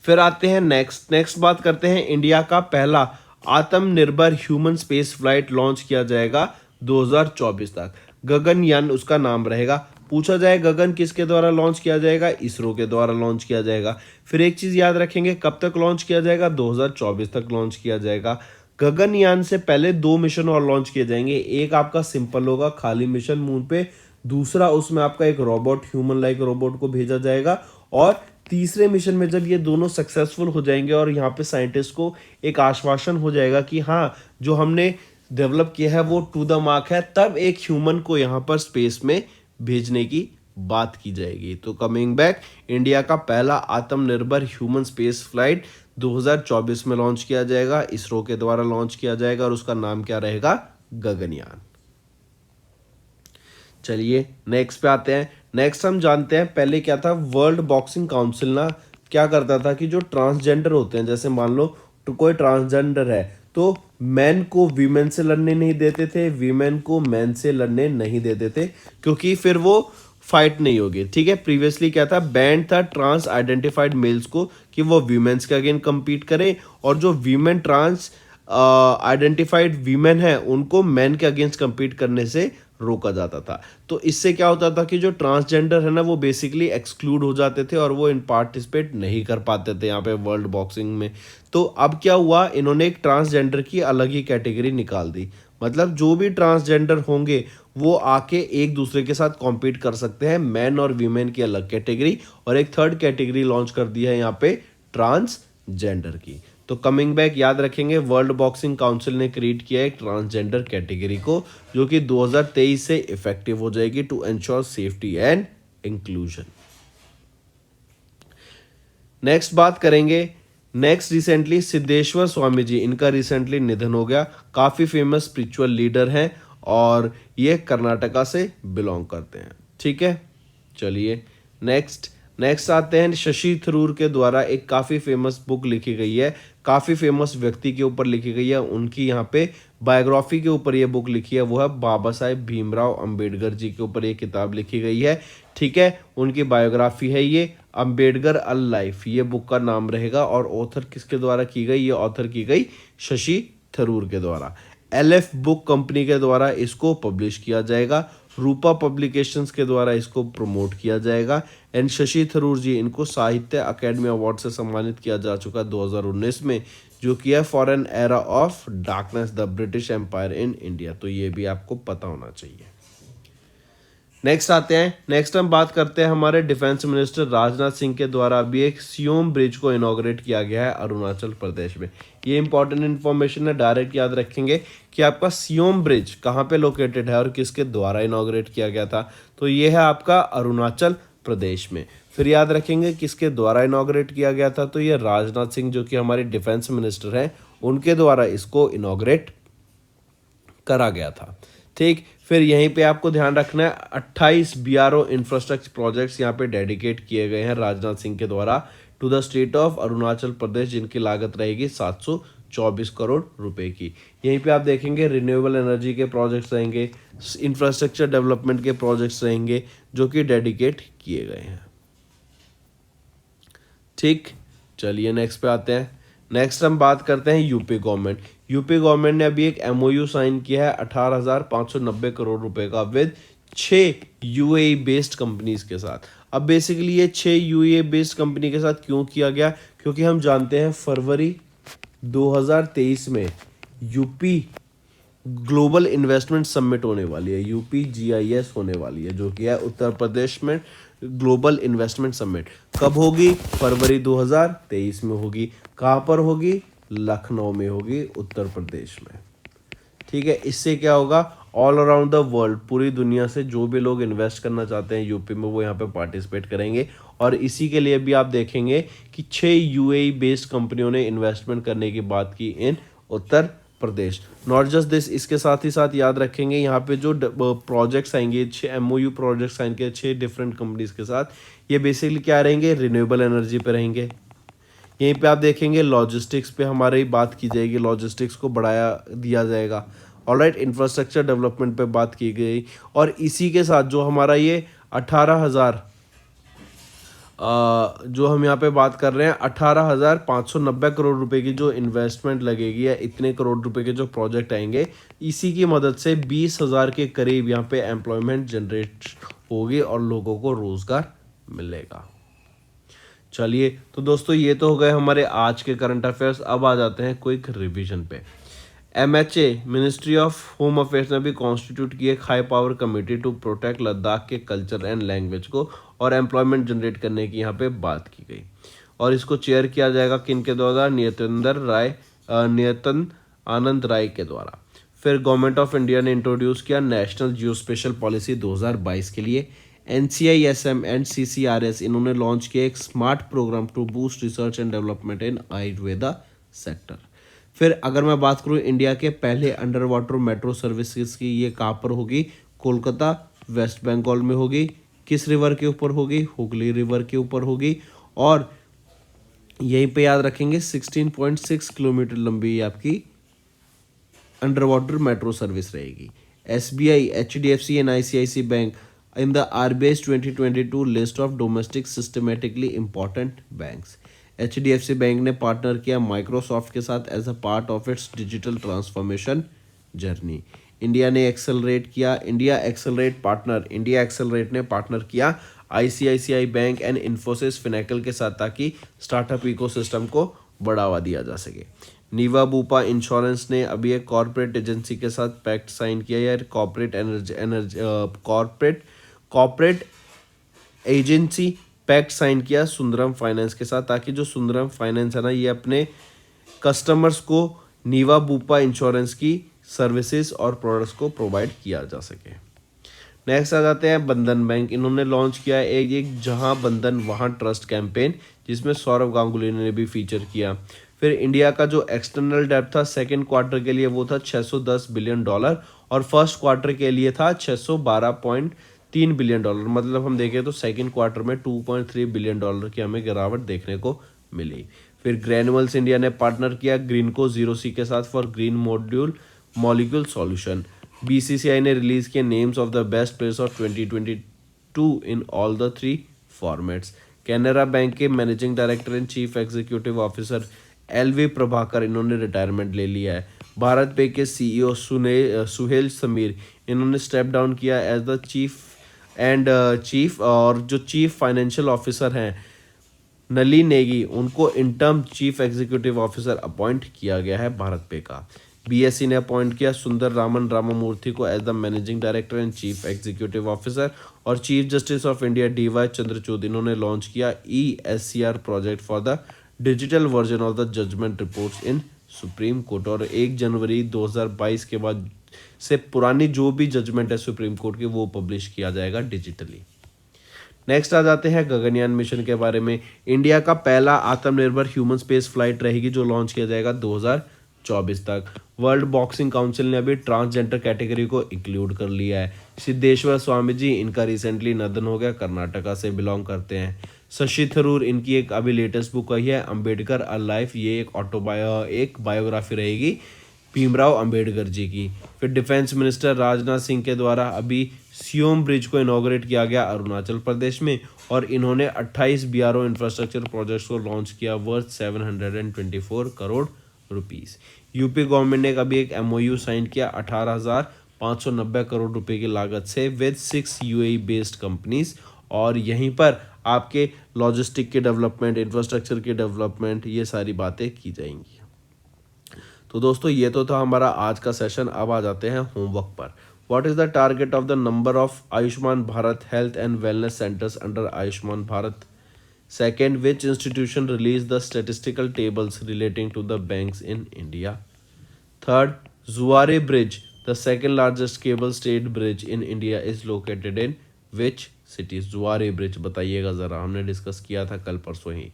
फिर आते हैं नेक्स्ट बात करते हैं, इंडिया का पहला आत्मनिर्भर ह्यूमन स्पेस फ्लाइट लॉन्च किया जाएगा 2024 तक। गगनयान उसका नाम रहेगा। पूछा जाए गगन किसके द्वारा लॉन्च किया जाएगा? इसरो के द्वारा लॉन्च किया जाएगा। फिर एक चीज याद रखेंगे, कब तक लॉन्च किया जाएगा? 2024 तक लॉन्च किया जाएगा। गगनयान से पहले 2 मिशन और लॉन्च किए जाएंगे। एक आपका सिंपल होगा, खाली मिशन मून पे। दूसरा, उसमें आपका एक रोबोट, ह्यूमन लाइक रोबोट को भेजा जाएगा। और तीसरे मिशन में जब ये दोनों सक्सेसफुल हो जाएंगे और यहाँ पे साइंटिस्ट को एक आश्वासन हो जाएगा कि हाँ, जो हमने डेवलप किया है वो टू द मार्क है, तब एक ह्यूमन को यहाँ पर स्पेस में भेजने की बात की जाएगी। तो कमिंग बैक, इंडिया का पहला आत्मनिर्भर ह्यूमन स्पेस फ्लाइट 2024 में लॉन्च किया जाएगा, इसरो के द्वारा लॉन्च किया जाएगा, और उसका नाम क्या रहेगा? गगनयान। चलिए नेक्स्ट पे आते हैं। नेक्स्ट हम जानते हैं, पहले क्या था, वर्ल्ड बॉक्सिंग काउंसिल ना क्या करता था कि जो ट्रांसजेंडर होते हैं, जैसे मान लो तो कोई ट्रांसजेंडर है, तो मैन को वीमेन से लड़ने नहीं देते थे, वीमेन को मैन से लड़ने नहीं देते थे, क्योंकि फिर वो फाइट नहीं होगी। ठीक है, प्रीवियसली क्या था, बैंड था ट्रांस आइडेंटिफाइड मेल्स को कि वो वीमेन्स के अगेंस्ट compete करें, और जो वीमेन ट्रांस आइडेंटिफाइड वीमेन है उनको मैन के अगेंस्ट compete करने से रोका जाता था। तो इससे क्या होता था कि जो ट्रांसजेंडर है ना, वो बेसिकली एक्सक्लूड हो जाते थे और वो इन पार्टिसिपेट नहीं कर पाते थे यहाँ पे वर्ल्ड बॉक्सिंग में। तो अब क्या हुआ, इन्होंने एक ट्रांसजेंडर की अलग ही कैटेगरी निकाल दी। मतलब जो भी ट्रांसजेंडर होंगे वो आके एक दूसरे के साथ कॉम्पीट कर सकते हैं, मैन और वीमेन की अलग कैटेगरी, और एक थर्ड कैटेगरी लॉन्च कर दी है यहाँ पे ट्रांसजेंडर की। तो कमिंग बैक, याद रखेंगे वर्ल्ड बॉक्सिंग काउंसिल ने क्रिएट किया एक ट्रांसजेंडर कैटेगरी को, जो कि 2023 से इफेक्टिव हो जाएगी to ensure safety and inclusion. Next बात करेंगे, नेक्स्ट रिसेंटली सिद्धेश्वर स्वामी जी, इनका रिसेंटली निधन हो गया। काफ़ी फेमस स्पिरिचुअल लीडर हैं और ये कर्नाटका से बिलोंग करते हैं। ठीक है, चलिए नेक्स्ट आते हैं, शशि थरूर के द्वारा एक काफ़ी फेमस बुक लिखी गई है काफ़ी फेमस व्यक्ति के ऊपर लिखी गई है, उनकी यहाँ पे बायोग्राफी के ऊपर ये बुक लिखी है, वो है बाबा साहेब भीमराव अंबेडकर जी के ऊपर ये किताब लिखी गई है। ठीक है, उनकी बायोग्राफी है ये, अंबेडकर अ लाइफ, ये बुक का नाम रहेगा। और ऑथर किसके द्वारा की गई? ये ऑथर की गई शशि थरूर के द्वारा। एलएफ बुक कंपनी के द्वारा इसको पब्लिश किया जाएगा, रूपा पब्लिकेशंस के द्वारा इसको प्रमोट किया जाएगा। एंड शशि थरूर जी, इनको साहित्य अकेडमी अवार्ड से सम्मानित किया जा चुका है 2019 में, जो कि है for an era of darkness the British empire in India. तो ये भी आपको पता होना चाहिए। नेक्स्ट आते हैं, नेक्स्ट हम बात करते हैं हमारे डिफेंस मिनिस्टर राजनाथ सिंह के द्वारा अभी एक सियोम ब्रिज को इनॉग्रेट किया गया है अरुणाचल प्रदेश में। ये इंपॉर्टेंट इन्फॉर्मेशन है, डायरेक्ट याद रखेंगे कि आपका सियोम ब्रिज कहाँ पे लोकेटेड है और किसके द्वारा इनॉग्रेट किया गया था। तो ये है आपका अरुणाचल प्रदेश में। फिर याद रखेंगे किसके द्वारा इनॉग्रेट किया गया था, तो ये राजनाथ सिंह जो कि हमारे डिफेंस मिनिस्टर हैं, उनके द्वारा इसको इनॉग्रेट करा गया था। ठीक, फिर यहीं पे आपको ध्यान रखना है 28 बीआरओ इंफ्रास्ट्रक्चर प्रोजेक्ट्स यहाँ पे डेडिकेट किए गए हैं राजनाथ सिंह के द्वारा to the state of Arunachal Pradesh, जिनकी लागत रहेगी 724 करोड़ रुपए की। यहीं पे आप देखेंगे रिन्यूएबल एनर्जी के प्रोजेक्ट्स रहेंगे, इंफ्रास्ट्रक्चर डेवलपमेंट के प्रोजेक्ट्स रहेंगे जो कि डेडिकेट किए गए हैं। ठीक, चलिए नेक्स्ट पे आते हैं। नेक्स्ट हम बात करते हैं यूपी गवर्नमेंट। यूपी गवर्नमेंट ने अभी एक एमओयू साइन किया है 18,590 करोड़ रुपए का विद 6 यूएई बेस्ड कंपनीज के साथ। अब बेसिकली ये 6 यूएई बेस्ड कंपनी के साथ क्यों किया गया? क्योंकि हम जानते हैं फरवरी 2023 में यूपी ग्लोबल इन्वेस्टमेंट समिट होने वाली है, यूपी GIS होने वाली है, जो कि है उत्तर प्रदेश में ग्लोबल इन्वेस्टमेंट समिट। कब होगी? फरवरी 2023 में होगी। कहाँ पर होगी? लखनऊ में होगी, उत्तर प्रदेश में। ठीक है, इससे क्या होगा? ऑल अराउंड द वर्ल्ड, पूरी दुनिया से जो भी लोग इन्वेस्ट करना चाहते हैं यूपी में, वो यहाँ पे पार्टिसिपेट करेंगे। और इसी के लिए भी आप देखेंगे कि 6 यूएई बेस्ड कंपनियों ने इन्वेस्टमेंट करने की बात की इन Uttar Pradesh. Not just this, इसके साथ ही साथ याद रखेंगे यहाँ पे जो प्रोजेक्ट्स आएंगे, 6 एमओयू प्रोजेक्ट्स आएंगे 6 डिफरेंट कंपनीज के साथ, ये बेसिकली क्या रहेंगे? रिन्यूएबल एनर्जी पे रहेंगे। यहीं पे आप देखेंगे लॉजिस्टिक्स पे हमारी बात की जाएगी, लॉजिस्टिक्स को बढ़ाया दिया जाएगा। ऑलराइट, इंफ्रास्ट्रक्चर डेवलपमेंट पे बात की गई। और इसी के साथ जो हमारा ये 18,000 जो हम यहाँ पे बात कर रहे हैं 18,590 करोड़ रुपए की जो इन्वेस्टमेंट लगेगी, या इतने करोड़ रुपए के जो प्रोजेक्ट आएंगे, इसी की मदद से 20,000 के करीब यहाँ पे एम्प्लॉयमेंट जनरेट होगी और लोगों को रोजगार मिलेगा। चलिए, तो दोस्तों ये तो हो गए हमारे आज के करंट अफेयर्स। अब आ जाते हैं क्विक रिवीजन पे। MHA ministry of home affairs ने भी कॉन्स्टिट्यूट की एक high power committee to protect Ladakh के कल्चर एंड लैंग्वेज को और एम्प्लॉयमेंट जनरेट करने की यहाँ पे बात की गई। और इसको चेयर किया जाएगा किनके द्वारा? नियतन आनंद राय के द्वारा। फिर गवर्नमेंट ऑफ इंडिया ने इंट्रोड्यूस किया नेशनल जियो स्पेशल पॉलिसी 2022 के लिए। NCISM एंड CCRS इन्होंने लॉन्च किया एक smart programme to boost research and development in Ayurveda sector. फिर अगर मैं बात करूँ इंडिया के पहले अंडर वाटर मेट्रो सर्विसेज की, ये कहाँ पर होगी? कोलकाता, वेस्ट बंगाल में होगी। किस रिवर के ऊपर होगी? हुगली रिवर के ऊपर होगी। और यहीं पे याद रखेंगे 16.6 किलोमीटर लंबी आपकी अंडर वाटर मेट्रो सर्विस रहेगी। SBI, HDFC and ICICI bank in the RBI's 2022 list of domestic systematically important banks. HDFC bank ने पार्टनर किया माइक्रोसॉफ्ट के साथ as a part of its digital transformation journey. India ने accelerate किया, India accelerate ने partner किया ICICI bank and Infosys Finacle के साथ, ताकि स्टार्टअप इकोसिस्टम को बढ़ावा दिया जा सके। नीवा बूपा इंश्योरेंस ने अभी एक कॉर्पोरेट एजेंसी के साथ पैक्ट साइन किया, या कॉर्पोरेट एजेंसी पैक्ट साइन किया सुंदरम फाइनेंस के साथ, ताकि जो सुंदरम फाइनेंस है ना, ये अपने कस्टमर्स को नीवा बूपा इंश्योरेंस की सर्विसेज और प्रोडक्ट्स को प्रोवाइड किया जा सके। नेक्स्ट आ जाते हैं बंधन बैंक। इन्होंने लॉन्च किया एक जहां बंधन वहां ट्रस्ट कैंपेन, जिसमें सौरव गांगुली ने भी फीचर किया। फिर इंडिया का जो एक्सटर्नल डेब्ट था सेकेंड क्वार्टर के लिए वो था $610 बिलियन और फर्स्ट क्वार्टर के लिए था $612.3 बिलियन। मतलब हम देखें तो सेकेंड क्वार्टर में $2.3 बिलियन की हमें गिरावट देखने को मिली। फिर ग्रेनुअल्स इंडिया ने पार्टनर किया ग्रीनको 0C के साथ for green molecule solution. BCCI ने रिलीज किए names of the best players of 2022 in all the 3 formats. Canara bank के managing director and chief executive officer LV Prabhakar इन्होंने रिटायरमेंट ले लिया है। भारत पे के CEO सुहेल समीर इन्होंने स्टेप डाउन किया एज द चीफ और जो चीफ फाइनेंशियल ऑफिसर हैं नली नेगी उनको interim chief executive officer appoint किया गया है भारत पे का। BSE ने अपॉइंट किया सुंदर रामामूर्ति को as the managing director and chief executive officer और chief justice of India DY Chandrachud इन्होंने लॉन्च किया ESCR project for the digital version of the judgment reports in supreme court. और 1 जनवरी 2022 के बाद से पुरानी जो भी जजमेंट है सुप्रीम कोर्ट की वो पब्लिश किया जाएगा डिजिटली। नेक्स्ट आ जाते हैं गगनयान मिशन के बारे में। इंडिया का पहला आत्मनिर्भर ह्यूमन स्पेस फ्लाइट रहेगी जो लॉन्च किया जाएगा 2024 तक। वर्ल्ड बॉक्सिंग काउंसिल ने अभी ट्रांसजेंडर कैटेगरी को इंक्लूड कर लिया है। सिद्धेश्वर स्वामी जी इनका रिसेंटली निधन हो गया, कर्नाटका से बिलोंग करते हैं। शशि थरूर इनकी एक अभी लेटेस्ट बुक आई है अंबेडकर अ लाइफ, ये एक बायोग्राफी रहेगी भीमराव अंबेडकर जी की। फिर डिफेंस मिनिस्टर राजनाथ सिंह के द्वारा अभी सियोम ब्रिज को इनॉग्रेट किया गया अरुणाचल प्रदेश में और इन्होंने 28 BRO इंफ्रास्ट्रक्चर प्रोजेक्ट्स को लॉन्च किया worth 724 crore rupees. UP government ने अभी एक MOU साइन किया 18,590 करोड़ रुपए की लागत से विद 6 UAE बेस्ड कंपनीज और यहीं पर आपके लॉजिस्टिक के डेवलपमेंट, इंफ्रास्ट्रक्चर के डेवलपमेंट, ये सारी बातें की जाएंगी। तो दोस्तों ये तो था हमारा आज का सेशन। अब आ जाते हैं होमवर्क पर। What is the target of the number of Ayushman Bharat health and wellness centres under Ayushman Bharat? Second, which institution release the statistical tables relating to the banks in India? Third, Zuari bridge, the second largest cable stayed bridge in India, is located in which city? Zuari bridge बताइएगा ज़रा, हमने discuss किया था कल परसों ही।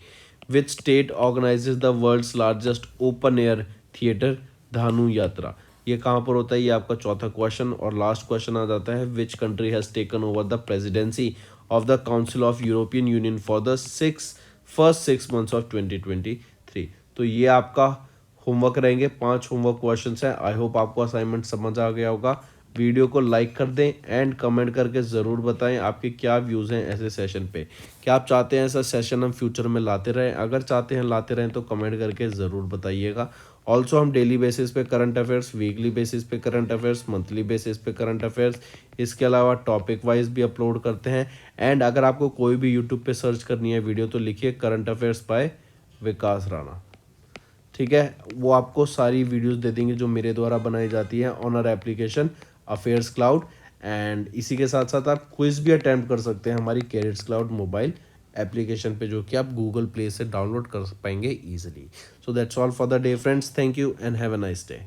Which state organizes the world's largest open air theatre धानु यात्रा? ये कहाँ पर होता है? ये आपका चौथा क्वेश्चन। और लास्ट क्वेश्चन आ जाता है, which country has taken over the presidency of the council of European union for the first 6 months of 2023? तो ये आपका होमवर्क रहेंगे, 5 होमवर्क क्वेश्चन हैं। आई होप आपको असाइनमेंट समझ आ गया होगा। वीडियो को लाइक कर दें एंड कमेंट करके ज़रूर बताएं आपके क्या व्यूज़ हैं ऐसे सेशन पे। क्या आप चाहते हैं ऐसा सेशन हम फ्यूचर में लाते रहें? अगर चाहते हैं लाते रहें तो कमेंट करके ज़रूर बताइएगा। ऑल्सो हम डेली बेसिस पे करंट अफेयर्स, वीकली बेसिस पे करंट अफेयर्स, मंथली बेसिस पे करंट अफेयर्स, इसके अलावा टॉपिक वाइज भी अपलोड करते हैं। एंड अगर आपको कोई भी यूट्यूब पे सर्च करनी है वीडियो तो लिखिए करंट अफेयर्स बाय विकास राणा, ठीक है? वो आपको सारी वीडियोस दे देंगे जो मेरे द्वारा बनाई जाती है on our application affairs cloud. And इसी के साथ साथ आप क्विज भी अटैम्प्ट कर सकते हैं हमारी कैरियर्स क्लाउड मोबाइल एप्लीकेशन पे, जो कि आप गूगल प्ले से डाउनलोड कर पाएंगे easily. So that's all for the day friends, thank you and have a nice day.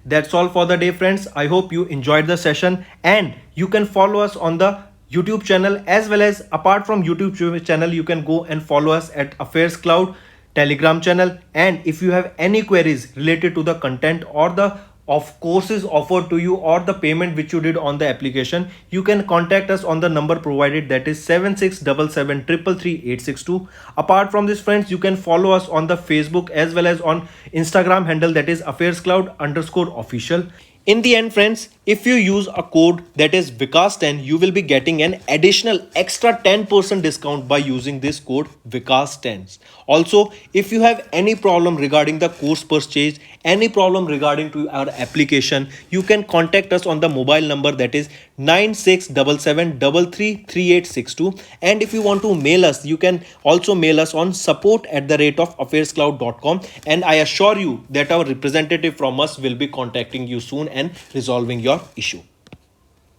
That's all for the day, friends. I hope you enjoyed the session and you can follow us on the YouTube channel, as well as apart from YouTube channel, you can go and follow us at Affairs Cloud Telegram channel. And if you have any queries related to the content or the of courses offered to you or the payment which you did on the application, you can contact us on the number provided, that is 7677333862. Apart from this, friends, you can follow us on the Facebook as well as on Instagram handle, that is affairscloud_official. In the end, friends, if you use a code that is Vikas10, you will be getting an additional extra 10% discount by using this code Vikas10. Also, if you have any problem regarding the course purchase, any problem regarding to our application, you can contact us on the mobile number, that is 9677333862. And if you want to mail us, you can also mail us on support@affairscloud.com, and I assure you that our representative from us will be contacting you soon and resolving your issue.